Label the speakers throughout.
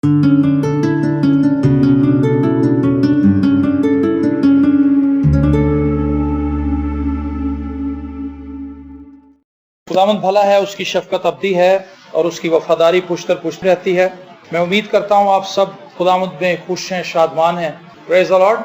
Speaker 1: खुदावंद भला है, उसकी शफकत अब्दी है और उसकी वफादारी पुश्तर पुश्त रहती है। मैं उम्मीद करता हूँ आप सब खुदावंद में खुश हैं, शादमान हैं। Praise the Lord.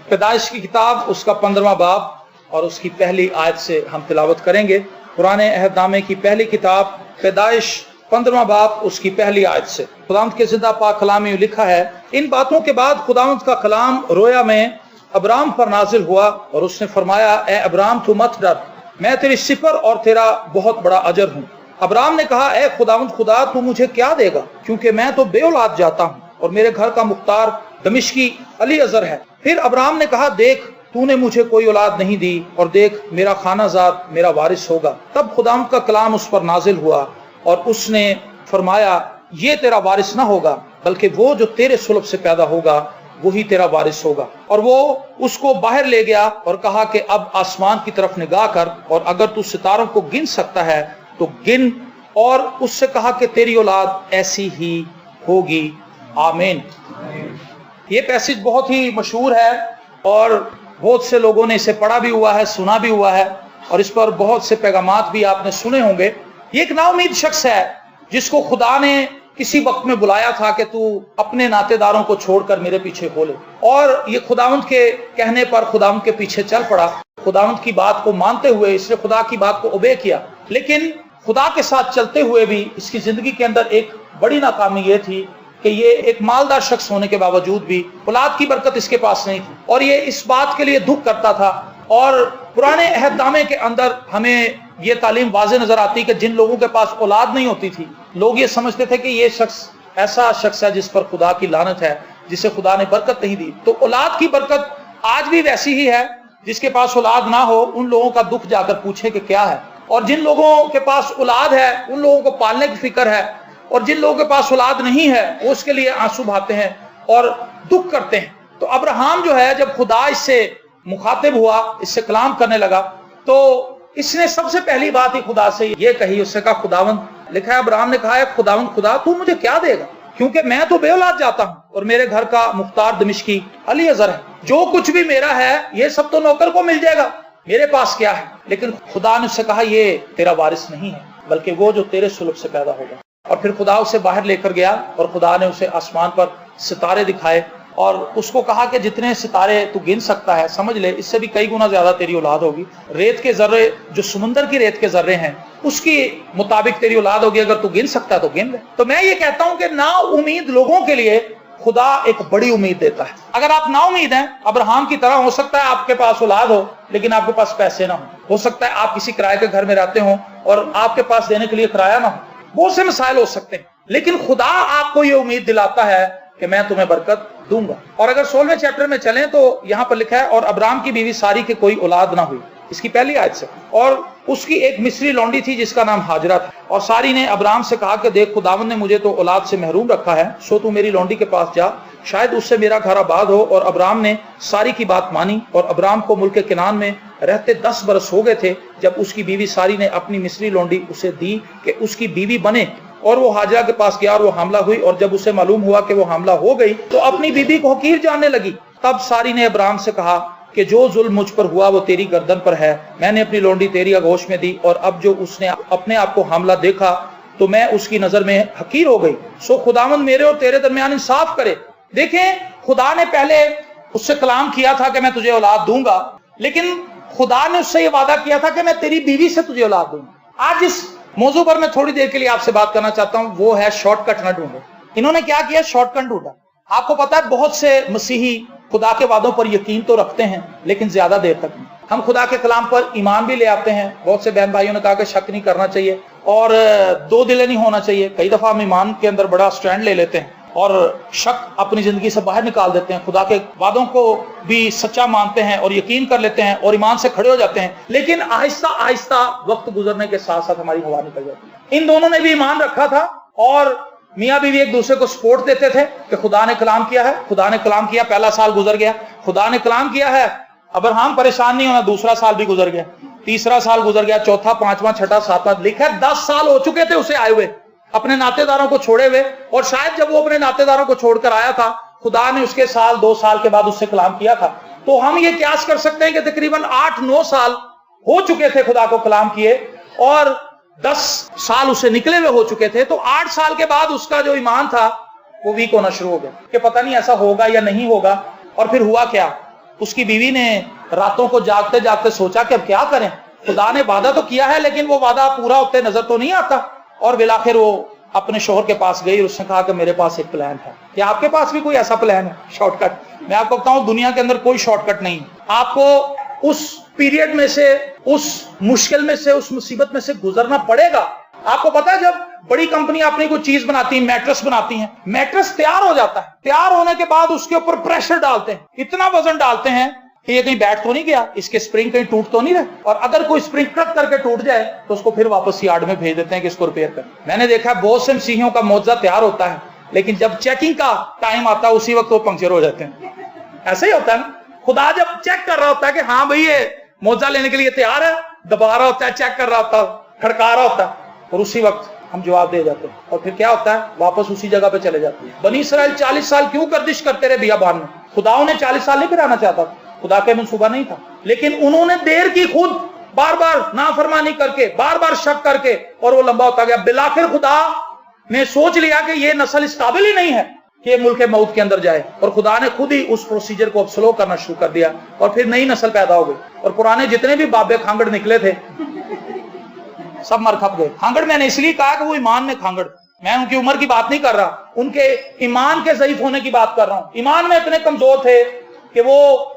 Speaker 1: पैदाइश की किताब उसका 15वां बाब और उसकी पहली आयत से हम तिलावत करेंगे। पुराने अहदनामे की पहली किताब पैदाइश 15वां बाब उसकी पहली आयत से खुदावंद के जिंदा पाक कलाम में लिखा है, इन बातों के बाद खुदावंद का कलाम रोया में अब्राम पर नाजिल हुआ और उसने फरमाया, ए अब्राम तू मत डर, मैं तेरी सिफर और तेरा बहुत बड़ा अजर हूँ। अब्राम ने कहा, ए खुदावंद खुदा, तू मुझे क्या देगा, क्योंकि मैं तो बेऔलाद जाता हूँ और मेरे घर का मुख्तार दमिश्की अलीअज़र है। फिर अब्राम ने कहा, देख तूने मुझे कोई औलाद नहीं दी और देख मेरा खानाजाद मेरा वारिस होगा। तब खुदावंद का कलाम उस पर नाजिल हुआ और उसने फरमाया, ये तेरा वारिस ना होगा, बल्कि वो जो तेरे सुलभ से पैदा होगा वही तेरा वारिस होगा। और वो उसको बाहर ले गया और कहा कि अब आसमान की तरफ निगाह कर और अगर तू सितारों को गिन सकता है तो गिन। और उससे कहा कि तेरी औलाद ऐसी ही होगी। आमीन। ये पैसेज बहुत ही मशहूर है और बहुत से लोगों ने इसे पढ़ा भी हुआ है, सुना भी हुआ है और इस पर बहुत से पैगामात भी आपने सुने होंगे। ये एक नाउमीद शख्स है जिसको खुदा ने किसी वक्त में बुलाया था कि तू अपने नातेदारों को छोड़कर मेरे पीछे हो ले, और ये खुदावंद के कहने पर खुदावंद के पीछे चल पड़ा। खुदावंद की बात को मानते हुए इसने खुदा की बात को ओबे किया, लेकिन खुदा के साथ चलते हुए भी इसकी जिंदगी के अंदर एक बड़ी नाकामी ये थी कि ये एक मालदार शख्स होने के बावजूद भी औलाद की बरकत इसके पास नहीं थी और ये इस बात के लिए दुख करता था। और पुराने अहदनामे के अंदर हमें ये तालीम वाज़े नजर आती कि जिन लोगों के पास औलाद नहीं होती थी, लोग ये समझते थे कि ये शख्स ऐसा शख्स है जिस पर खुदा की लानत है, जिसे खुदा ने बरकत नहीं दी। तो औलाद की बरकत आज भी वैसी ही है। जिसके पास औलाद ना हो उन लोगों का दुख जाकर पूछे कि क्या है, और जिन लोगों के पास औलाद है उन लोगों को पालने की फिक्र है, और जिन लोगों के पास औलाद नहीं है वो उसके लिए आंसू बहाते हैं और दुख करते हैं। तो अब्राहम जो है, जब खुदा इससे मुखातिब हुआ, इससे कलाम करने लगा, तो इसने सबसे पहली बात ही खुदा से ये कही। उससे कहा, खुदावंद, लिखा है अब्राहम ने कहा है, खुदावंद खुदा, तू मुझे क्या देगा, क्योंकि मैं तो बेऔलाद जाता हूँ और मेरे घर का मुख्तार दमिश्की अलीअज़र है। जो कुछ भी मेरा है ये सब तो नौकर को मिल जाएगा, मेरे पास क्या है। लेकिन खुदा ने उससे कहा, ये तेरा वारिस नहीं है, बल्कि वो जो तेरे सुलभ से पैदा होगा। और फिर खुदा उसे बाहर लेकर गया और खुदा ने उसे आसमान पर सितारे दिखाए और उसको कहा कि जितने सितारे तू गिन सकता है, समझ ले इससे भी कई गुना ज्यादा तेरी औलाद होगी। रेत के जर्रे, जो समुंदर की रेत के जर्रे हैं, उसकी मुताबिक तेरी औलाद होगी। अगर तू गिन सकता है तो गिन ले। तो मैं ये कहता हूं कि ना उम्मीद लोगों के लिए खुदा एक बड़ी उम्मीद देता है। अगर आप ना उम्मीद हैं, अब्राहम की तरह, हो सकता है आपके पास औलाद हो लेकिन आपके पास पैसे ना हो सकता है आप किसी किराए के घर में रहते हो और आपके पास देने के लिए किराया ना हो, बहुत से मसाइल हो सकते हैं, लेकिन खुदा आपको ये उम्मीद दिलाता है कि मैं तुम्हें बरकत दूंगा। और अगर 16वें चैप्टर में चलें तो यहाँ पर लिखा है, और अब्राम की बीवी सारी के कोई औलाद ना हुई, इसकी पहली आयत से। और उसकी एक मिस्री लौंडी थी जिसका नाम हाजरा था। और सारी ने अब्राम से कहा कि देख, खुदावंद ने मुझे तो औलाद से महरूम रखा है, सो तू मेरी लौंडी के पास जा, शायद उससे मेरा घर आबाद हो। और अब्राम ने सारी की बात मानी। और अब्राम को मुल्क किनान में रहते 10 बरस हो गए थे जब उसकी बीवी सारी ने अपनी मिस्री लौंडी उसे दी कि उसकी बीवी बने। और वो हाजरा के पास गया और वो हामला हुई, और जब उसे मालूम हुआ कि वो हामला हो गई तो अपनी बीबी को हकीर जानने लगी। तब सारी ने अब्राम से कहा कि जो जुल्म मुझ पर हुआ वो तेरी गर्दन पर है, मैंने अपनी लौंडी तेरी आगोश में दी, और अब जो उसने अपने आप को हामला देखा तो मैं उसकी नजर में हकीर हो गई। सो खुदावंद मेरे और तेरे दरमियान इंसाफ करे। देखें, खुदा ने पहले उससे कलाम किया था कि मैं तुझे औलाद दूंगा, लेकिन खुदा ने उससे ये वादा किया था कि मैं तेरी बीवी से तुझे औलाद दूंगा। आज इस मौजू पर मैं थोड़ी देर के लिए आपसे बात करना चाहता हूं, वो है शॉर्टकट न ढूंढो। इन्होंने क्या किया? शॉर्टकट ढूंढा। आपको पता है बहुत से मसीही खुदा के वादों पर यकीन तो रखते हैं लेकिन ज्यादा देर तक नहीं। हम खुदा के कलाम पर ईमान भी ले आते हैं। बहुत से बहन भाइयों ने कहा कि शक नहीं करना चाहिए और दो दिले नहीं होना चाहिए। कई दफा हम ईमान के अंदर बड़ा स्टैंड ले लेते हैं और शक अपनी जिंदगी से बाहर निकाल देते हैं, खुदा के वादों को भी सच्चा मानते हैं और यकीन कर लेते हैं और ईमान से खड़े हो जाते हैं, लेकिन आहिस्ता आहिस्ता वक्त गुजरने के साथ साथ हमारी हवा निकल जाती है। इन दोनों ने भी ईमान रखा था और मियाँ बीवी एक दूसरे को सपोर्ट देते थे कि खुदा ने कलाम किया है, खुदा ने कलाम किया। पहला साल गुजर गया, खुदा ने कलाम किया है, अब्राहम परेशान नहीं होना। दूसरा साल भी गुजर गया, तीसरा साल गुजर गया, चौथा, पांचवा, छठा, सातवां। लिखा है 10 साल हो चुके थे उसे आए हुए। अपने नातेदारों को छोड़े हुए, और शायद जब वो अपने नातेदारों को छोड़कर आया था, खुदा ने उसके साल 2 साल के बाद उससे कलाम किया था। तो हम ये क्यास कर सकते हैं कि तकरीबन 8-9 साल हो चुके थे खुदा को कलाम किए, और 10 साल उसे निकले हुए हो चुके थे। तो 8 साल के बाद उसका जो ईमान था वो वीक होना शुरू हो गया कि पता नहीं ऐसा होगा या नहीं होगा। और फिर हुआ क्या, उसकी बीवी ने रातों को जागते जागते सोचा कि अब क्या करें, खुदा ने वादा तो किया है लेकिन वो वादा पूरा होते नजर तो नहीं आता। और बिलाखिर वो अपने शोहर के पास गई और उसने कहा कि मेरे पास एक प्लान है। क्या आपके पास भी कोई ऐसा प्लान है शॉर्टकट? मैं आपको बताऊं, दुनिया के अंदर कोई शॉर्टकट नहीं। आपको उस पीरियड में से, उस मुश्किल में से, उस मुसीबत में से गुजरना पड़ेगा। आपको पता है, जब बड़ी कंपनी अपनी कोई चीज बनाती है, मैट्रेस बनाती है, मैट्रेस तैयार हो जाता है, तैयार होने के बाद उसके ऊपर प्रेशर डालते हैं, इतना वजन डालते हैं कि ये कहीं बैठ तो नहीं गया, इसके स्प्रिंग कहीं टूट तो नहीं रहे, और अगर कोई स्प्रिंग कट करके टूट जाए तो उसको फिर वापस यार्ड में भेज देते हैं कि इसको रिपेयर कर। मैंने देखा है बहुत से मसीहियों का मुआवजा तैयार होता है, लेकिन जब चेकिंग का टाइम आता है उसी वक्त वो पंक्चर हो जाते हैं। ऐसा ही होता है ना, खुदा जब चेक कर रहा होता है कि हाँ भाई ये मुआवजा लेने के लिए तैयार है, दबा रहा होता है, चेक कर रहा होता है, खड़का रहा होता है, और उसी वक्त हम जवाब दे जाते हैं। और फिर क्या होता है, वापस उसी जगह पे चले जाते हैं। बनी इसराइल 40 साल क्यों गर्दिश करते रहे बियाबान में? खुदा उन्हें 40 साल नहीं फिराना चाहता, खुदा के मंसूबा नहीं था, लेकिन उन्होंने देर की, खुद बार बार नाफरमानी करके, बार बार शक करके, और वो लंबा होता गया। बिलाखिर खुदा ने सोच लिया कि ये नस्ल इस काबिल ही नहीं है कि ये मुल्क मौत के अंदर जाए, और खुदा ने खुद ही उस प्रोसीजर को अब स्लो करना शुरू कर दिया, और फिर नई नस्ल पैदा हो गई। और पुराने जितने भी बाबे खांगड़ निकले थे सब मर खप गए। खांगड़ मैंने इसलिए कहा कि वो ईमान में खांगड़, मैं उनकी उम्र की बात नहीं कर रहा, उनके ईमान के ज़ईफ होने की बात कर रहा हूं। ईमान में इतने कमजोर थे कि वो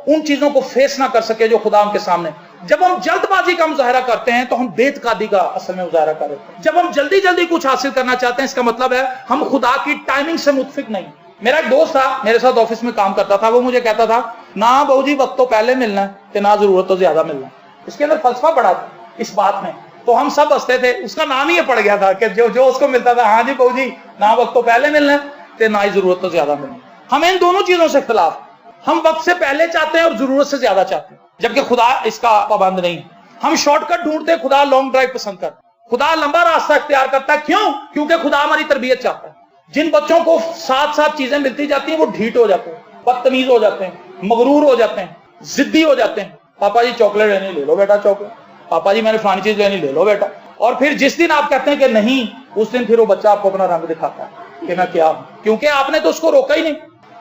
Speaker 1: उन चीजों को फेस ना कर सके जो खुदा उनके सामने। जब हम जल्दबाजी का मुजाहरा करते हैं तो हम बेतकादी का असल में मुजाहरा कर रहे हैं। जब हम जल्दी जल्दी कुछ हासिल करना चाहते हैं, इसका मतलब है हम खुदा की टाइमिंग से मुतफिक नहीं। मेरा एक दोस्त था, मेरे साथ ऑफिस में काम करता था, वो मुझे कहता था, ना बहू जी वक्त तो पहले मिलना है कि ना जरूरत तो ज्यादा मिलना है। इसके अंदर फलसफा बड़ा था इस बात में, तो हम सब हंसते थे। उसका नाम ही ये पड़ गया था कि जो उसको मिलता था, हाँ जी बहू जी, ना वक्त तो पहले मिलना है कि ना ही जरूरत तो ज्यादा मिलना। हम इन दोनों चीजों से खिलाफ, हम वक्त से पहले चाहते हैं और जरूरत से ज्यादा चाहते हैं, जबकि खुदा इसका पाबंद नहीं। हम शॉर्टकट ढूंढते हैं, खुदा लॉन्ग ड्राइव पसंद करता है। खुदा लंबा रास्ता इख्तियार करता है, क्यों? क्योंकि खुदा हमारी तरबियत चाहता है। जिन बच्चों को साथ साथ चीजें मिलती जाती हैं वो ढीठ हो जाते हैं, बदतमीज हो जाते हैं, मगरूर हो जाते हैं, जिद्दी हो जाते हैं। पापा जी चॉकलेट लेनी, ले लो बेटा चॉकलेट। पापा जी मैंने फलानी चीज लेनी, ले लो बेटा। और फिर जिस दिन आप कहते हैं कि नहीं, उस दिन फिर वो बच्चा आपको अपना रंग दिखाता है कि मैं क्या हूं, क्योंकि आपने तो उसको रोका ही नहीं।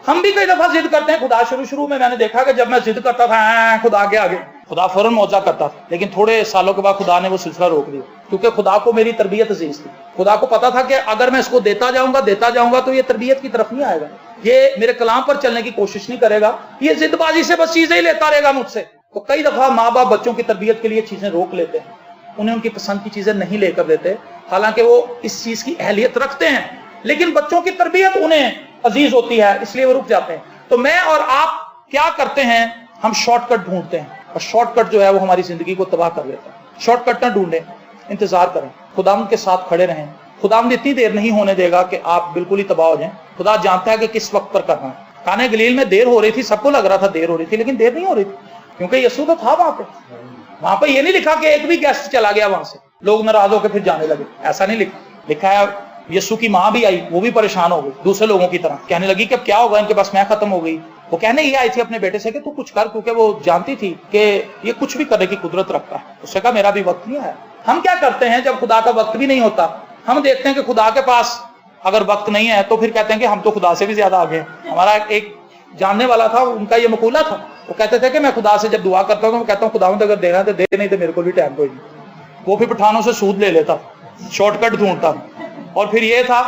Speaker 1: हम भी कई दफा जिद करते हैं। खुदा शुरू में मैंने देखा कि जब मैं जिद करता था खुदा के आगे, खुदा फौरन मौजा करता था, लेकिन थोड़े सालों के बाद खुदा ने वो सिलसिला रोक दिया, क्योंकि खुदा को मेरी तरबियत अजीज थी। खुदा को पता था कि अगर मैं इसको देता जाऊंगा तो ये तरबियत की तरफ नहीं आएगा, ये मेरे कलाम पर चलने की कोशिश नहीं करेगा, ये जिदबाजी से बस चीजें ही लेता रहेगा मुझसे। तो कई दफा माँ बाप बच्चों की तरबियत के लिए चीजें रोक लेते हैं, उन्हें उनकी पसंद की चीजें नहीं लेकर देते, हालांकि वो इस चीज की अहलियत रखते हैं, लेकिन बच्चों की तरबियत उन्हें अजीज होती है, इसलिए वो रुक जाते हैं। तो मैं और आप क्या करते हैं, हम शॉर्टकट ढूंढते हैं, और शॉर्टकट जो है वो हमारी जिंदगी को तबाह कर देता है। शॉर्टकट ना ढूंढें, इंतजार करें, खुदावंद के साथ खड़े रहें। खुदावंद इतनी देर नहीं होने देगा कि आप बिल्कुल ही तबाह हो जाएं। खुदा जानता है कि किस वक्त पर करना है। काने गलील में देर हो रही थी, सबको लग रहा था देर हो रही थी, लेकिन देर नहीं हो रही थी, क्योंकि यसू तो था वहां पे ये नहीं लिखा कि एक भी गेस्ट चला गया वहां से, लोग नाराज होकर फिर जाने लगे, ऐसा नहीं लिखा है। यसू की माँ भी आई, वो भी परेशान हो गई दूसरे लोगों की तरह, कहने लगी कि अब क्या होगा, इनके पास मैं खत्म हो गई। वो कहने ये आई थी अपने बेटे से कि तू कुछ कर, क्योंकि वो जानती थी कि ये कुछ भी करने की कुदरत रखता है। उससे कहा मेरा भी वक्त नहीं आया। हम क्या करते हैं जब खुदा का वक्त भी नहीं होता, हम देखते हैं कि खुदा के पास अगर वक्त नहीं है तो फिर कहते हैं कि हम तो खुदा से भी ज्यादा आगे हैं। हमारा एक जानने वाला था, उनका ये मकूला था, वो कहते थे कि मैं खुदा से जब दुआ करता हूँ तो मैं कहता हूँ खुदावंद अगर देना तो दे, नहीं तो मेरे को भी टाइम कोई नहीं। वो फिर पठानों से सूद ले लेता, शॉर्टकट ढूंढता, और फिर ये था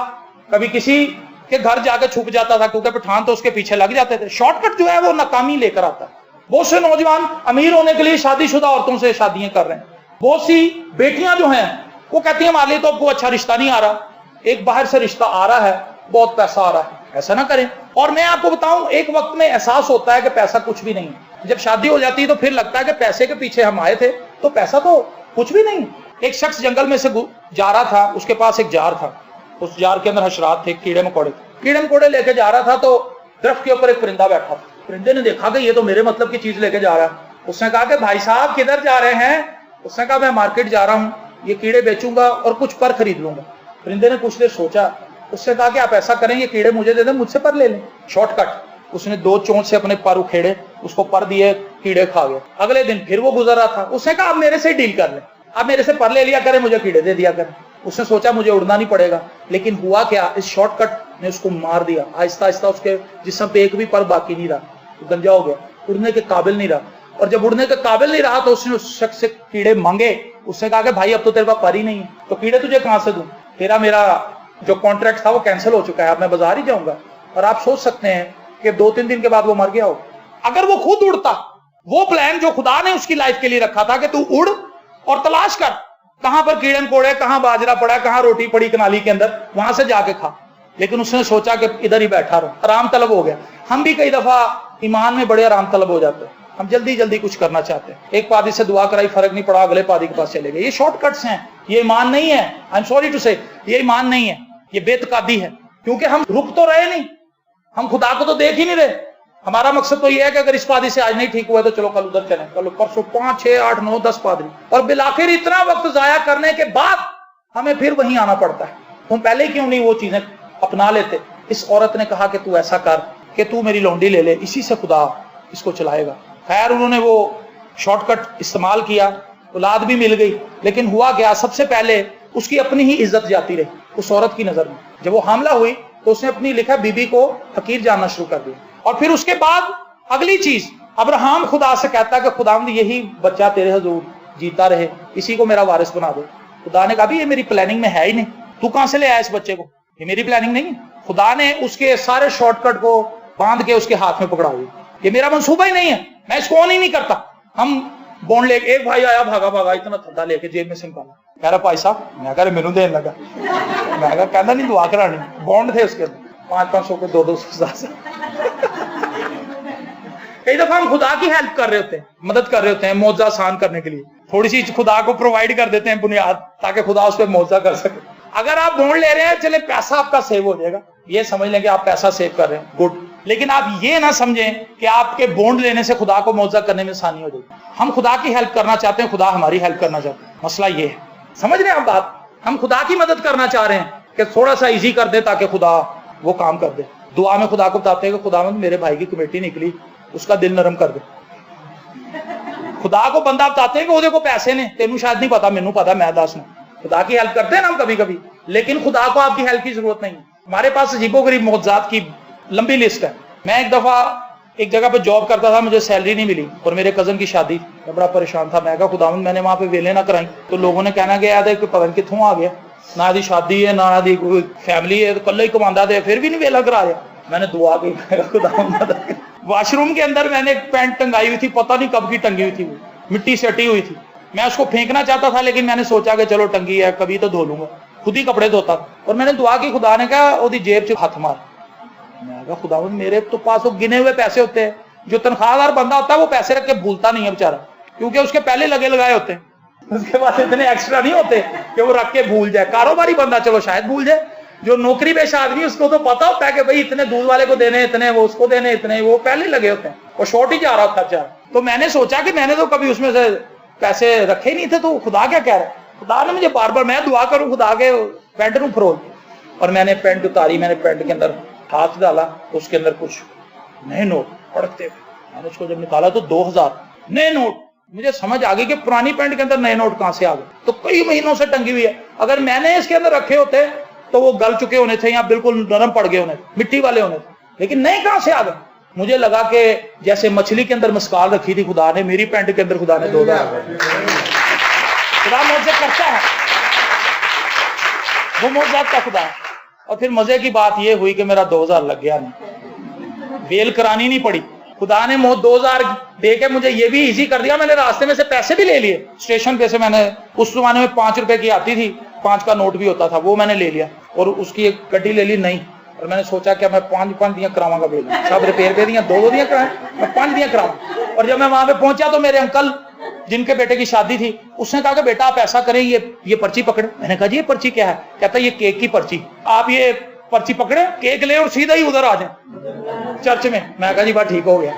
Speaker 1: कभी किसी के घर जाकर छुप जाता था, क्योंकि पठान तो उसके पीछे लग जाते थे। शॉर्टकट जो है वो नाकामी लेकर आता है। बहुत से नौजवान अमीर होने के लिए शादीशुदा औरतों से शादियां कर रहे हैं। बहुत सी बेटियां जो हैं वो कहती हैं हमारे लिए तो आपको अच्छा रिश्ता नहीं आ रहा, एक बाहर से रिश्ता आ रहा है, बहुत पैसा आ रहा है। ऐसा ना करें। और मैं आपको बताऊं, एक वक्त में एहसास होता है कि पैसा कुछ भी नहीं है। जब शादी हो जाती है तो फिर लगता है कि पैसे के पीछे हम आए थे तो पैसा तो कुछ भी नहीं। एक शख्स जंगल में से जा रहा था, उसके पास एक जार था, उस जार के अंदर हशरात थे, कीड़े मकोड़े लेके जा रहा था। तो दरख्त के ऊपर एक परिंदा बैठा था। परिंदे ने देखा कि ये तो मेरे मतलब की चीज लेके जा रहा है। उसने कहा कि भाई साहब किधर जा रहे हैं? उसने कहा मैं मार्केट जा रहा हूँ, ये कीड़े बेचूंगा और कुछ पर खरीद लूंगा। پرندے نے کچھ دیر سوچا, اس سے کہا کہ آپ ایسا کریں, یہ کیڑے مجھے دے دیں, مجھ سے پر لے لیں, شارٹ کٹ. اس نے 2 چونچ سے اپنے پر اکھیڑے, اس کو پر دیے, کیڑے کھا گئے. اگلے دن پھر وہ گزر رہا تھا, اس نے کہا آپ میرے سے ڈیل کر لیں, آپ میرے سے پر لے لیا کریں, مجھے کیڑے دے دیا کریں. اس نے سوچا مجھے اڑنا نہیں پڑے گا, لیکن ہوا کیا, اس شارٹ کٹ نے اس کو مار دیا. آہستہ آہستہ اس کے جسم پہ ایک بھی پر باقی نہیں رہا, گنجا ہو گیا, اڑنے کے قابل نہیں رہا. اور جب اڑنے کے قابل نہیں رہا تو اس نے اس شخص سے کیڑے مانگے. اس نے کہا کہ بھائی اب تو تیرے پاس پر ہی نہیں ہے, تو کیڑے تجھے کہاں سے دوں, میرا جو کانٹریکٹ تھا وہ کینسل ہو چکا ہے, اب میں بازار ہی جاؤں گا. اور آپ سوچ سکتے ہیں کہ 2-3 دن کے بعد وہ مر گیا ہو. اگر وہ خود اڑتا, وہ پلان جو خدا نے اس کی لائف کے لیے رکھا تھا کہ تو اڑ اور تلاش کر کہاں پر کیڑے کوڑے, کہاں باجرا پڑا, کہاں روٹی پڑی کنالی کے اندر, وہاں سے جا کے کھا. لیکن اس نے سوچا کہ ادھر ہی بیٹھا رہو, آرام طلب ہو گیا. ہم بھی کئی دفعہ ایمان میں بڑے آرام طلب ہو جاتے ہیں, ہم جلدی جلدی کچھ کرنا چاہتے ہیں. ایک پادری سے دعا کرائی, فرق نہیں پڑا, اگلے پادری کے پاس چلے گئے. یہ شارٹ کٹس ہیں, یہ ایمان نہیں ہے. آئی ایم سوری ٹو سے, یہ ایمان نہیں ہے, یہ بے اعتقادی ہے. کیونکہ ہم رک تو رہے نہیں, ہم خدا کو تو دیکھ ہی نہیں رہے. ہمارا مقصد تو یہ ہے کہ اگر اس پادری سے آج نہیں ٹھیک ہوا تو چلو کل ادھر چلیں, کل پرسوں 5 6 8 9 10 پادری, اور بالآخر اتنا وقت ضائع کرنے کے بعد ہمیں پھر وہیں آنا پڑتا ہے. ہم پہلے کیوں نہیں وہ چیزیں اپنا لیتے. اس عورت نے کہا کہ تو ایسا کر کہ تو میری لونڈی لے لے, اسی سے خدا اس کو چلائے گا. خیر انہوں نے وہ شارٹ کٹ استعمال کیا, اولاد بھی مل گئی. لیکن ہوا کیا, سب سے پہلے اس کی اپنی ہی عزت جاتی رہی اس عورت کی نظر میں. جب وہ حاملہ ہوئی تو اس نے اپنی لکھا بی بی کو حقیر جاننا شروع کر دیا. اور پھر اس کے بعد اگلی چیز, ابراہیم خدا سے کہتا کہ خداوند یہی بچہ تیرے حضور جیتا رہے, اسی کو میرا وارث بنا دے. خدا نے کہا بھی یہ میری پلاننگ میں ہے ہی نہیں, تو کہاں سے لے آیا اس بچے کو, یہ میری پلاننگ نہیں ہے. خدا نے اس کے سارے شارٹ کٹ کو باندھ کے اس کے ہاتھ میں پکڑا ہوئی, یہ میرا منصوبہ ہی نہیں ہے, میں اس کو آن ہی نہیں کرتا. ہم بونڈ لے کے, ایک بھائی آیا بھاگا اتنا تھدا لے کے جیب میں سے نکالا, کہہ رہا بھائی صاحب, میں کہہ رہا مینوں دین لگا, میں کہا کہنا نہیں دعا کرانی. بونڈ تھے اس کے اندر 500 کے 200 کئی دفعہ ہم خدا کی ہیلپ کر رہے ہوتے ہیں, مدد کر رہے ہوتے ہیں معجزہ آسان کرنے کے لیے, تھوڑی سی خدا کو پرووائڈ کر دیتے ہیں بنیاد تاکہ خدا اس پہ معجزہ کر سکے. اگر آپ بونڈ لے رہے ہیں, چلے پیسہ آپ کا سیو ہو جائے گا, یہ سمجھ لیں کہ آپ پیسہ سیو کر رہے ہیں, گڈ. لیکن آپ یہ نہ سمجھیں کہ آپ کے بونڈ لینے سے خدا کو معجزہ کرنے میں آسانی ہو جائے گی. ہم خدا کی ہیلپ کرنا چاہتے ہیں, خدا ہماری ہیلپ کرنا چاہتے ہیں. مسئلہ یہ ہے, سمجھ رہے ہیں آپ بات, ہم خدا کی مدد کرنا چاہ رہے ہیں کہ تھوڑا سا ایزی کر دے تاکہ خدا وہ کام کر دے. دعا میں خدا کو بتاتے ہیں کہ خداوند میرے بھائی کی کمیٹی نکلی, اس کا دل نرم کر دے. خدا کو بندہ بتاتے ہیں کہ وہ کو پیسے نے, تینوں شاید نہیں پتا, مینوں پتا, میں دس ہوں. خدا کی ہیلپ کرتے ہیں نا ہم کبھی کبھی, لیکن خدا کو آپ کی ہیلپ کی ضرورت نہیں. ہمارے پاس عجیب و غریب معجزات کی لمبی لسٹ ہے. میں ایک دفعہ ایک جگہ پہ جاب کرتا تھا, مجھے سیلری نہیں ملی اور میرے کزن کی شادی, میں بڑا پریشان تھا. میں کہا خداوند میں نے وہاں پہ ویلے نہ کرائی, تو لوگوں نے کہنا کہ یاد ہے کہ پتہ نہیں کتوں آ گیا, نہ دی شادی ہے نہ دی کوئی فیملی ہے, کلے ہی کماندا دے, پھر بھی نہیں ویلا کرا رہا. میں نے دعا کی, خداوند واش روم کے اندر میں نے ایک پینٹ ٹنگائی ہوئی تھی, پتہ نہیں کب کی ٹنگی ہوئی تھی, وہ مٹی سے ہٹی ہوئی تھی. میں اس کو پھینکنا چاہتا تھا, لیکن میں نے سوچا کہ چلو ٹنگی ہے, کبھی تو دھو لوں گا, خود ہی کپڑے دھوتا. اور میں نے دعا کی, خدا نے کہا وہ دی جیب سے ہاتھ مار. میں کہا خداوند میرے تو پاس وہ گنے ہوئے پیسے ہوتے ہیں, جو تنخواہ دار بندہ ہوتا ہے وہ پیسے رکھ کے بھولتا نہیں ہے بیچارہ, کیونکہ اس کے پہلے لگے لگائے ہوتے ہیں, اس کے بعد اتنے ایکسٹرا نہیں ہوتے کہ وہ رکھ کے بھول جائے. کاروباری بندہ چلو شاید بھول جائے, جو نوکری پیشہ آدمی اس کو تو پتا ہوتا ہے کہ بھائی اتنے دودھ والے کو دینے, اتنے وہ اس کو دینے, اتنے وہ پہلے لگے ہوتے ہیں, وہ شارٹ ہی جا رہا خرچہ. تو میں نے سوچا کہ میں نے تو کبھی اس میں سے پیسے رکھے نہیں تھے, تو خدا کیا کہہ رہا ہے. خدا نے مجھے بار بار, میں دعا کروں خدا کے پینٹ نو فرول, اور میں نے پینٹ اتاری, میں نے پینٹ کے اندر ہاتھ ڈالا, اس کے اندر کچھ نئے نوٹ پڑکتے ہوئے. میں نے اس کو جب نکالا تو 2000 نئے نوٹ. مجھے سمجھ آ گئی کہ پرانی پینٹ کے اندر نئے نوٹ کہاں سے آ گئے, تو کئی مہینوں سے ٹنگی ہوئی ہے. اگر میں نے اس کے اندر رکھے ہوتے تو وہ گل چکے ہونے تھے یا بالکل نرم پڑ گئے ہونے تھے, مٹی والے ہونے تھے, لیکن نئے کہاں سے آ گئے. مجھے لگا کہ جیسے مچھلی کے اندر مسکال رکھی تھی خدا نے, میری پینٹ کے اندر خدا نے 2000. خدا معجزے کرتا ہے, وہ معجزات کا خدا ہے. اور پھر مزے کی بات یہ ہوئی کہ میرا 2000 لگ گیا نہیں, بیل کرانی نہیں پڑی. خدا نے 2000 دے کے مجھے یہ بھی ایزی کر دیا. میں نے راستے میں سے پیسے بھی لے لیے, اسٹیشن پہ سے میں نے, اس زمانے میں 5 روپے کی آتی تھی, 5 کا نوٹ بھی ہوتا تھا, وہ میں نے لے لیا اور اس کی ایک گڈی لے لی نہیں. اور میں نے سوچا کہ میں 5 دیاں کراواں گا, بیل سب ریپیئر پہ دیاں 2 دیاں کرائیں, میں 5 دیاں کراواں. اور جب میں وہاں پہ پہنچا تو میرے انکل جن کے بیٹے کی شادی تھی, اس نے کہا کہ بیٹا آپ ایسا کریں, یہ پرچی پکڑے. میں نے کہا جی یہ پرچی کیا ہے؟ کہتا یہ کیک کی پرچی, آپ یہ پرچی پکڑے, کیک لے اور سیدھا ہی ادھر آ جائیں چرچ میں. میں کہا جی بات ٹھیک ہو گیا.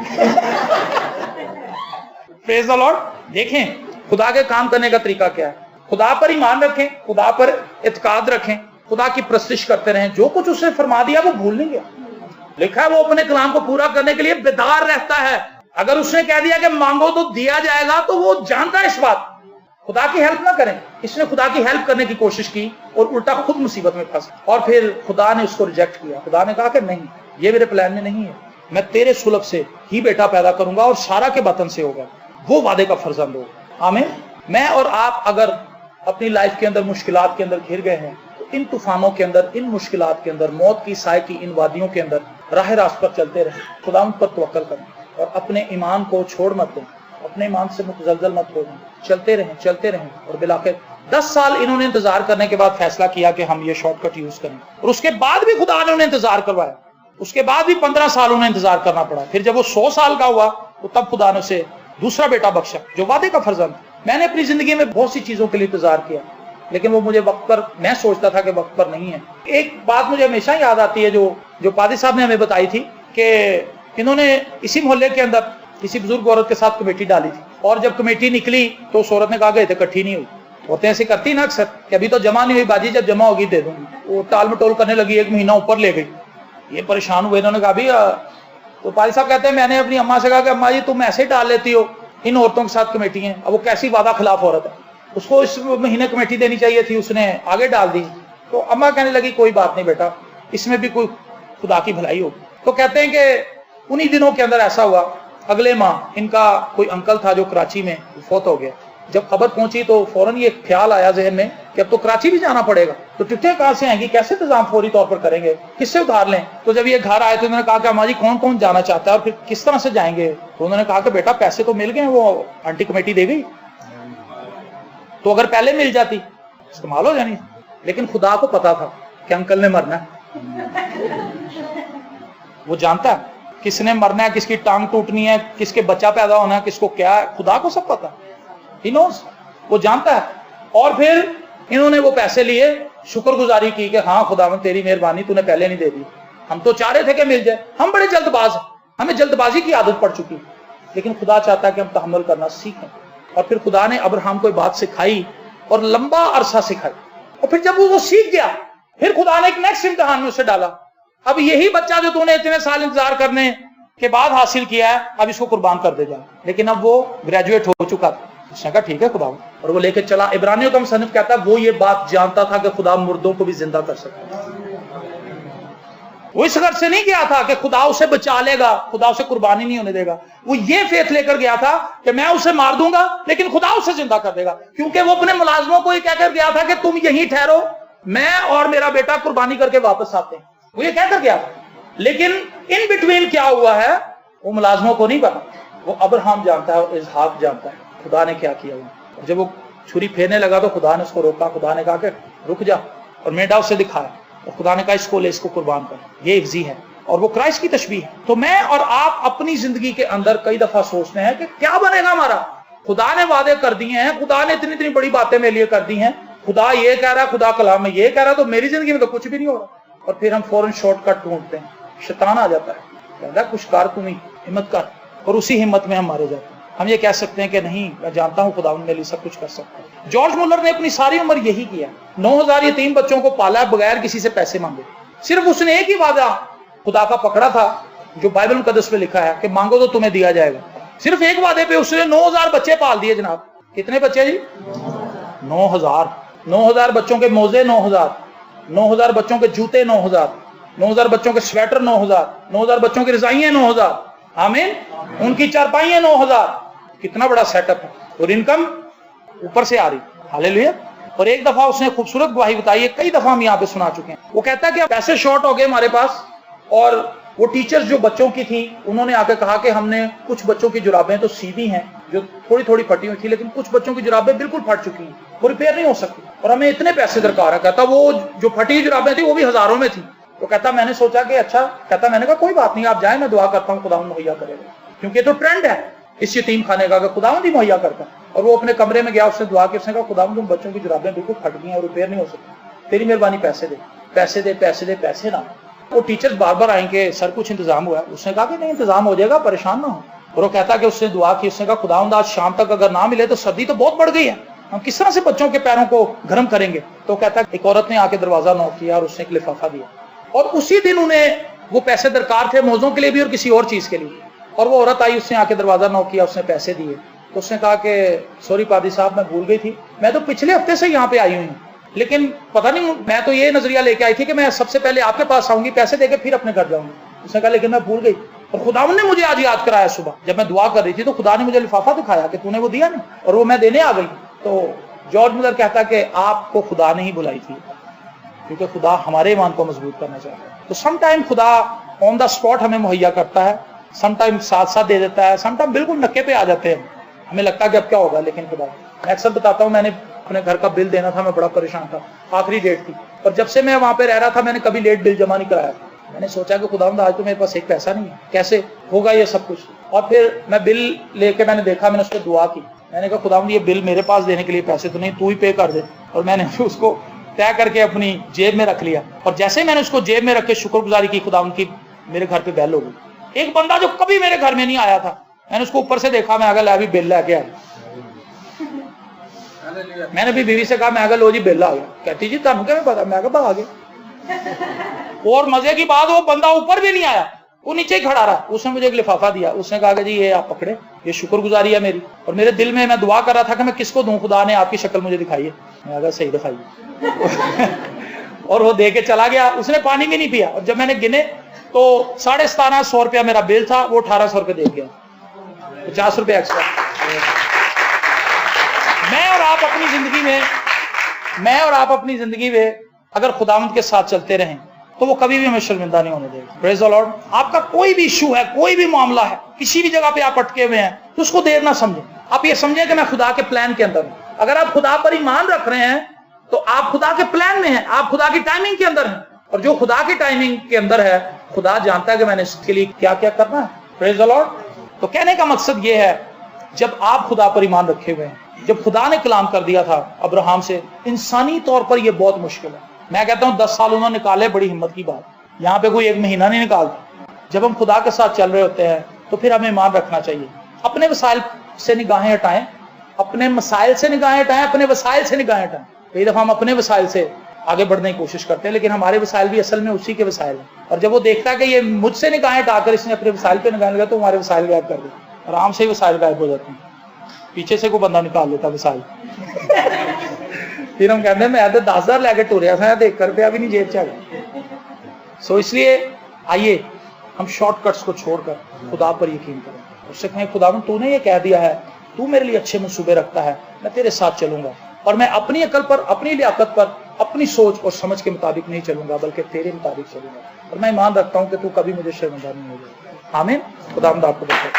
Speaker 1: پریز دی لارڈ. دیکھیں خدا کے کام کرنے کا طریقہ کیا ہے. خدا پر ایمان رکھیں, خدا پر اعتقاد رکھیں, खुदा की प्रस्तिश करते रहें। जो कुछ उसने फरमा दिया वो भूल नहीं गया। लिखा है वो अपने कलाम को पूरा करने के लिए बेदार रहता है। अगर उसने कह दिया कि मांगो तो दिया जाएगा, तो वो जानता है इस बात। खुदा की हेल्प ना करें। इसने खुदा की हेल्प करने की कोशिश की और उल्टा खुद मुसीबत में फंस, और फिर खुदा ने उसको रिजेक्ट किया। खुदा ने कहा कि नहीं, ये मेरे प्लान में नहीं है, मैं तेरे सुलभ से ही बेटा पैदा करूंगा और सारा के बतन से होगा, वो वादे का फर्जंद होगा। आमीन। मैं और आप अगर अपनी लाइफ के अंदर मुश्किलात के अंदर घिर गए हैं, तो इन तूफानों के अंदर, इन मुश्किलात के अंदर, मौत की साए की इन वादियों के अंदर राह रास्त पर चलते रहें। खुदा उन पर तवक्कल करें और अपने ईमान को छोड़ मत दें, अपने ईमान से मुतजलजल मत हो जाएं। चलते रहें। और बिलाखिर 10 साल इन्होंने इंतजार करने के बाद फैसला किया कि हम ये शॉर्टकट यूज करें, और उसके बाद भी खुदा ने उन्हें इंतजार करवाया। उसके बाद भी 15 साल उन्हें इंतजार करना पड़ा। फिर जब वो 100 साल का हुआ तो तब खुदा ने उसे दूसरा बेटा बख्शा, जो वादे का फर्जंद। मैंने अपनी जिंदगी में बहुत सी चीजों के लिए इंतजार किया, लेकिन वो मुझे वक्त पर, मैं सोचता था कि वक्त पर नहीं है। एक बात मुझे हमेशा याद आती है जो पादी साहब ने हमें बताई थी कि इन्होंने इसी मोहल्ले के अंदर किसी बुजुर्ग औरत के साथ कमेटी डाली थी, और जब कमेटी निकली तो उस औरत ने कहा कि इकट्ठी नहीं हुई। औरतें ऐसे करती ना अक्सर कि अभी तो जमा नहीं हुई बाजी, जब जमा होगी दे दूंगी। वो टाल मटोल करने लगी, 1 महीना ऊपर ले गई। ये परेशान हुए, इन्होंने कहा भी तो पादी साहब कहते हैं मैंने अपनी अम्मा से कहा कि अम्मा जी तुम ऐसे डाल लेती हो, इन औरतों के साथ कमेटी है। अब वो कैसी वादा खिलाफ औरत है, उसको इस महीने कमेटी देनी चाहिए थी, उसने आगे डाल दी। तो अम्मा कहने लगी कोई बात नहीं बेटा, इसमें भी कोई खुदा की भलाई होगी। तो कहते हैं कि उन्हीं दिनों के अंदर ऐसा हुआ, अगले माह इनका कोई अंकल था जो कराची में फौत हो गया। जब खबर पहुंची तो फौरन ये ख्याल आया जहन में कि अब तो कराची भी जाना पड़ेगा, तो टिकटें कहां से आएंगी, कैसे इंतजाम फौरी तौर पर करेंगे, किससे उधार लें। तो जब ये घर आए तो उन्होंने कहा कि अम्मा जी कौन कौन जाना चाहता है और फिर किस तरह से जाएंगे। तो उन्होंने कहा कि बेटा पैसे तो मिल गए, वो आंटी कमेटी दे गई, तो अगर पहले मिल जाती इस्तेमाल हो जानी। लेकिन खुदा को पता था कि अंकल ने मरना है। वो जानता है किसने मरना है, किसकी टांग टूटनी है, किसके बच्चा पैदा होना है, किसको क्या है, खुदा को सब पता है। He knows, वो जानता है। और फिर इन्होंने वो पैसे लिए, शुक्रगुजारी की कि हाँ खुदावंद तेरी मेहरबानी, तूने पहले नहीं दे दी, हम तो चाह रहे थे कि मिल जाए। हम बड़े जल्दबाज हैं, हमें जल्दबाजी की आदत पड़ चुकी है। लेकिन खुदा चाहता है कि हम तहम्मुल करना सीखें। और फिर खुदा ने अब्राहम को बात सिखाई और लंबा अरसा सिखाई, और फिर जब वो सीख गया, फिर खुदा ने एक नेक्स्ट इम्तिहान में उसे डाला। अब यही बच्चा जो तूने इतने साल इंतजार करने के बाद हासिल किया है, अब इसको कुर्बान कर दे जा। लेकिन अब वो ग्रेजुएट हो चुका था। उसने कहा ठीक है खुदा, और वो लेके चला। इब्रानियों का मुसन्निफ कहता है वो ये बात जानता था कि खुदा मुर्दों को भी जिंदा कर सकता है। वो इस घर से नहीं गया था कि खुदा उसे बचा लेगा, खुदा उसे कुर्बानी नहीं होने देगा। वो ये फेथ लेकर गया था कि मैं उसे मार दूंगा लेकिन खुदा उसे जिंदा कर देगा, क्योंकि वो अपने मुलाजमों को ये कहकर गया था कि तुम यहीं ठहरो, मैं और मेरा बेटा कुर्बानी करके वापस आते हैं। वो ये कहकर गया था। लेकिन इन बिटवीन क्या हुआ है वो मुलाजमों को नहीं पता, वो अब्राहम जानता है और इसहाक जानता है खुदा ने क्या किया। जब वो छुरी फेरने लगा तो खुदा ने उसको रोका। खुदा ने कहा कि रुक जा, और मेढा उसे दिखाया, और खुदा ने कहा इसको ले, इसको कुर्बान कर। ये हिफ्जी है और वो क्राइस्ट की तशबीह है। तो मैं और आप अपनी जिंदगी के अंदर कई दफा सोचते हैं कि क्या बनेगा हमारा। खुदा ने वादे कर दिए हैं, खुदा ने इतनी इतनी बड़ी बातें मेरे लिए कर दी हैं, खुदा ये कह रहा है, खुदा कलाम में ये कह रहा है, तो मेरी जिंदगी में तो कुछ भी नहीं हो रहा। और फिर हम फौरन शॉर्टकट ढूंढते हैं, शैतान आ जाता है, कहता है कुछ कर, तुम ही हिम्मत कर, और उसी हिम्मत में हम मारे जाते हैं। हम ये कह सकते हैं कि नहीं, मैं जानता हूं खुदा मेरे लिए सब कुछ कर सकता है। जॉर्ज मुलर ने अपनी सारी उम्र यही किया, 9000 यतीम बच्चों को पाला बगैर किसी से पैसे मांगे। सिर्फ उसने एक ही वादा खुदा का पकड़ा था जो बाइबल मुकद्दस में लिखा है कि मांगो तो तुम्हें दिया जाएगा। सिर्फ एक वादे पे उसने 9000 बच्चे पाल दिए जनाब। कितने बच्चे जी? 9000। 9000 बच्चों के मोजे 9000, 9000 बच्चों के जूते 9000, 9000 बच्चों के स्वेटर 9000, 9000 बच्चों की रजाइयां 9000, आमीन, उनकी चारपाइयां 9000। कितना बड़ा सेटअप है, और इनकम ऊपर से आ रही। हालेलुया। और एक दफा उसने खूबसूरत गवाही बताई है, कई दफा हम यहाँ पे सुना चुके हैं। वो कहता है कि पैसे शॉर्ट हो गए हमारे पास, और वो टीचर्स जो बच्चों की थी उन्होंने आके कहा कि हमने कुछ बच्चों की जुराबें तो सीधी हैं जो थोड़ी थोड़ी फटी हुई थी, लेकिन कुछ बच्चों की जुराबें बिल्कुल फट चुकी हैं, वो रिपेयर नहीं हो सकती, और हमें इतने पैसे दरकार है। कहता वो जो फटी हुई जुराबें थी वो भी हजारों में थी। तो कहता मैंने सोचा कि अच्छा, कहता मैंने कहा कोई बात नहीं, आप जाए, मैं दुआ करता हूँ खुदावंद मुहैया करेगा, क्योंकि तो ट्रेंड है इस यतीम खाने का, खुदावंद ही मुहैया करता। और वो अपने कमरे में गया, उसने दुआ की, उसने कहा खुदावंद तुम बच्चों की जुराबें बिल्कुल फट गई हैं और रिपेयर नहीं हो सकती, तेरी मेहरबानी पैसे दे, पैसे दे, पैसे दे, पैसे ना। वो टीचर्स बार बार आएंगे, सर कुछ इंतजाम हुआ है। उसने कहा कि नहीं इंतजाम हो जाएगा, परेशान ना हो। और वो कहता कि उसने दुआ की, उसने कहा खुदावंद आज शाम तक अगर ना मिले तो सर्दी तो बहुत बढ़ गई है, हम किस तरह से बच्चों के पैरों को गर्म करेंगे? तो कहता है एक औरत ने आके दरवाजा नॉक किया और उसने एक लिफाफा दिया, और उसी दिन उन्हें वो पैसे दरकार थे मौजों के लिए भी और किसी और चीज के लिए, और वो औरत आई, उसने आके दरवाजा नॉक किया, उसने पैसे दिए, तो उसने कहा कि सॉरी पादी साहब, मैं भूल गई थी, मैं तो पिछले हफ्ते से यहाँ पे आई हुई हूँ, लेकिन पता नहीं, मैं तो ये नजरिया लेके आई थी कि मैं सबसे पहले आपके पास आऊंगी, पैसे देके फिर अपने घर जाऊंगी। उसने कहा लेकिन मैं भूल गई, और खुदावन ने मुझे आज याद कराया सुबह जब मैं दुआ कर रही थी, तो खुदा ने मुझे लिफाफा दिखाया कि तूने वो दिया नहीं, और वो मैं देने आ गई। तो जॉर्ज मिलर कहता कि आपको खुदा ने ही बुलाई थी, क्योंकि खुदा हमारे ईमान को मजबूत करना चाहता है। तो सम टाइम खुदा ऑन द स्पॉट हमें मुहैया करता है, सम टाइम साथ साथ दे देता है, सम टाइम बिल्कुल नक्के पे आ जाते हैं, हमें लगता है कि अब क्या होगा, लेकिन खुदा। मैं अक्सर बताता हूँ, मैंने अपने घर का बिल देना था, मैं बड़ा परेशान था, आखिरी डेट थी, और जब से मैं वहां पे रह रहा था मैंने कभी लेट बिल जमा नहीं कराया। मैंने सोचा कि खुदावंद आज तो मेरे पास एक पैसा नहीं है, कैसे होगा ये सब कुछ। और फिर मैं बिल लेके मैंने देखा, मैंने उस पर दुआ की, मैंने कहा खुदावंद ये बिल मेरे पास देने के लिए पैसे तो नहीं, तू ही पे कर दे। और मैंने उसको तय करके अपनी जेब में रख लिया, और जैसे ही मैंने उसको जेब में रख के शुक्रगुजारी की खुदावंद की, मेरे घर पे बेल हो गई। एक बंदा जो कभी मेरे घर में नहीं आया था, मैंने उसको ऊपर से देखा, मैं अगर अभी बिल लेके आया, मैंने भी बीवी से कहा, मैं अगर लो जी बिल आ गया। कहती जी तुम क्या पता, मैं कहा आ गया। और मजे की बात, वो बंदा ऊपर भी नहीं आया, वो नीचे ही खड़ा रहा। उसने मुझे एक लिफाफा दिया, उसने कहा कि जी ये आप पकड़े, ये शुक्रगुजारी है मेरी। और मेरे दिल में मैं दुआ कर रहा था कि मैं किसको दूं, खुदा ने आपकी शक्ल मुझे दिखाई है, मैं अगर सही दिखाई और वो दे के चला गया। उसने पानी भी नहीं पिया, और जब मैंने गिने तो 1750 रुपया मेरा बिल था, वो 1800 रुपये दे गया, 50 रुपये एक्स्ट्रा। मैं और आप अपनी जिंदगी में अगर खुदावंद के साथ चलते रहें तो वो कभी भी हमें शर्मिंदा नहीं होने देगा। Praise the Lord. आपका कोई भी इशू है, कोई भी मामला है, किसी भी जगह पे आप अटके हुए हैं, तो उसको देर ना समझें। आप ये समझें कि मैं खुदा के प्लान के अंदर हूं। अगर आप खुदा पर ईमान रख रहे हैं तो आप खुदा के प्लान में हैं, आप खुदा की टाइमिंग के अंदर हैं, और जो खुदा की टाइमिंग के अंदर है, खुदा जानता है कि मैंने इसके लिए क्या क्या करना है। Praise the Lord. तो कहने का मकसद ये है, जब आप खुदा पर ईमान रखे हुए हैं, जब खुदा ने कलाम कर दिया था अब्राहम से, इंसानी तौर पर यह बहुत मुश्किल है। मैं कहता हूं 10 साल उन्होंने निकाले, बड़ी हिम्मत की बात। यहाँ पे कोई 1 महीना नहीं निकालता। जब हम खुदा के साथ चल रहे होते हैं तो फिर हमें ईमान रखना चाहिए। अपने वसाइल से निगाहें हटाएं, अपने मसाइल से निगाहें हटाएं, अपने वसाइल से निगाहें हटाएं। कई दफा हम अपने वसाइल से आगे बढ़ने की कोशिश करते हैं, लेकिन हमारे वसाइल भी असल में उसी के वसाइल हैं। और जब वो देखता है कि ये मुझसे निगाहें हटाकर इसने अपने वसाइल पे निगाहें लगा, तो हमारे वसाइल गायब कर दे, आराम से ही वसाइल गायब हो जाते हैं। पीछे से कोई बंदा निकाल लेता वसाइल फिर हम कहते हैं मैं 10,000 लेके टूरिया था, 1 रुपया भी नहीं जेब च। सो इसलिए आइए हम शॉर्टकट्स को छोड़कर खुदा पर यकीन करें, उससे कहें खुदावंद तूने ये कह दिया है, तू मेरे लिए अच्छे मंसूबे रखता है, मैं तेरे साथ चलूंगा, और मैं अपनी अकल पर, अपनी लियाकत पर, अपनी सोच और समझ के मुताबिक नहीं चलूंगा, बल्कि तेरे मुताबिक चलूंगा, और मैं ईमान रखता हूं कि तू कभी मुझे शर्मिंदा नहीं होगा। आमीन। खुदावंद आपको बरकत।